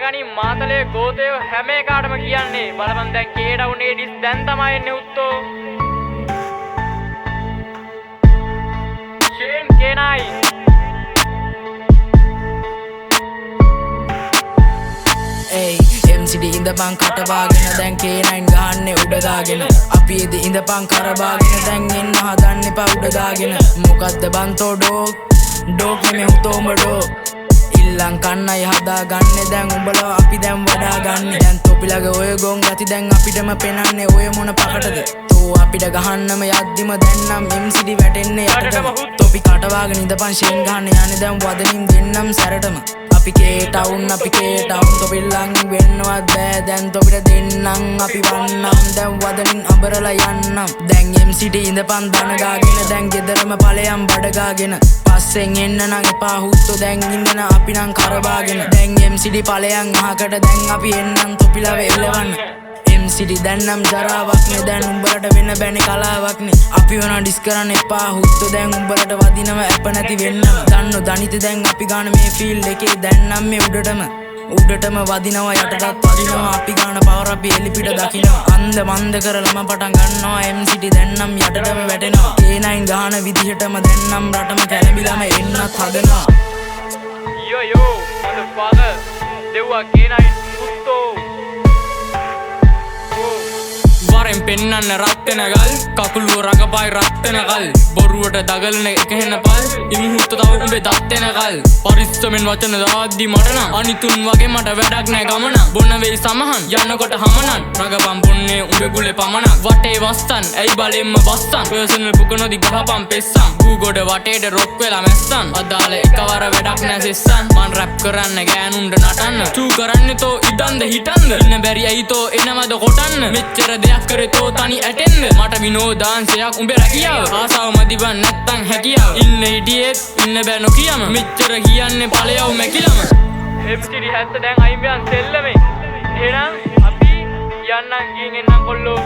දැනගනි මාතලේ ගෝතයෝ හැම එකටම කියන්නේ බලපන් දැන් කේඩවුන් ඒඩිස් දැන් තමයි එන්නේ උත්තෝ ෂේන් කේනයි Ey, MCD ඉඳපන් කටවාගෙන දැන් K9 ගහන්නේ උඩ දාගෙන අපි එද ඉඳපන් කරබාගෙන දැන් එන්න හදන්න එපා උඩ දාගෙන මොකද්ද බන්තෝ ඩෝක් නෙමෙයි උතෝඹඩෝ ඉල්ලන් කන්නයි හදාගන්නේ දැන් උඹලා අපි දැන් වඩා ගන්න දැන් තොපිලගේ ඔය ගොන් ගති දැන් අපිටම පෙනන්නේ ඔය මොන පකටද තෝ අපිට ගහන්නම යද්දිම දැන් නම් MCD වැටෙන්නේ යටටම තොපි කටවාගෙන ඉඳපන් ෂේන් ගහන්න යන්නේ දැන් වදනින් දෙන්නම් සැරටම අපි කේටවුන් තොපිල්ලන් වෙන්නවත් බෑ දැන් තොපිට දෙන්නම් අපි වන්නම් දැන් වදනින් අඹරලා යන්නම් දැන් MCD ඉඳපන් දනගාගෙන දැන් ගෙදරම ඵලයන් බඩගාගෙන පස්සෙන් එන්න නම් එපා හුත්තෝ දැන් ඉන්න අපි නම් කරබාගෙන දැන් MCD ඵලයන් අහකට දැන් අපි එන්නම් තොපිලව එලවන්න MCD දැන් නම් ජරාවක් නේ දැන් උඹලට වෙන්න බෑනේ කලාවක් නේ අපි වුණා ඩිස් කරන්න එපා හුත්තෝ දැන් උඹලට වදිනව ඇප නැති වෙන්න දන්නෝ දනිත දැන් අපි ගන්න මේ ෆීල්ඩ් එකේ දැන් නම් මේ උඩටම වදිනවා යටටත් වදිනවා අපි ගන්න පවර් අපි එලිපිට දකිනවා අන්ද මන්ද කරලම පටන් ගන්නවා MCD දැන් නම් යටටම වැටෙනවා K9 ගහන විදිහටම දැන් නම් රටම කැළඹිලාම එන්නත් හදනවා යෝ motherfucker දෙව්වා K9 උත්තෝ වරෙන් පෙන්නන්න රත් වෙන ගල් කකුලුව රඟපායි රත් වෙන ගල් බොරුවට දගලන එක හෙන පල් ඉමුහුත්ත තව උඹේ දත් වෙන ගල් පරිස්සමෙන් වචන දාද්දි මට නම් අනිතුන් වගේ මට වැඩක් නෑ ගමන බොන්න වෙයි සමහන් යනකොට හමනන් රඟපන් බොන්නේ උඹේ ගුලේ පමණක් වටේ වස්සන් ඇයි බලෙන්ම වස්සන් පර්සනල් බුක නොදි ගහපන් පෙස්සන් ගූගොඩ වටේට රොක් වෙලා මැස්සන් අදාළ එකවර වැඩක් නෑ සෙස්සන් මන් රැප් කරන්න ගෑනුන්ට නටන්න චූ කරන්නේ තෝ ඉඩන්ද හිටන්ද ඉන්න බැරි ඇයි තෝ එනවද කොටන්න මෙච්චර දෙයක් කරේ තෝ තනි ඇටෙන්ද මට විනෝදාංශයක් උඹේ රැකියාව ආසාව මදිවන් නැත්තම් හැකියාව ඉන්න හිටියෙත් ඉන්න බෑ නොකියම මෙච්චර කියන්නේ ඵලයව මැකිලම MCD 70 දැන් අයින් වෙන සෙල්ලමේ එහෙනම් අපි යන්නම් ගින් එන්නම් කොල්ලෝ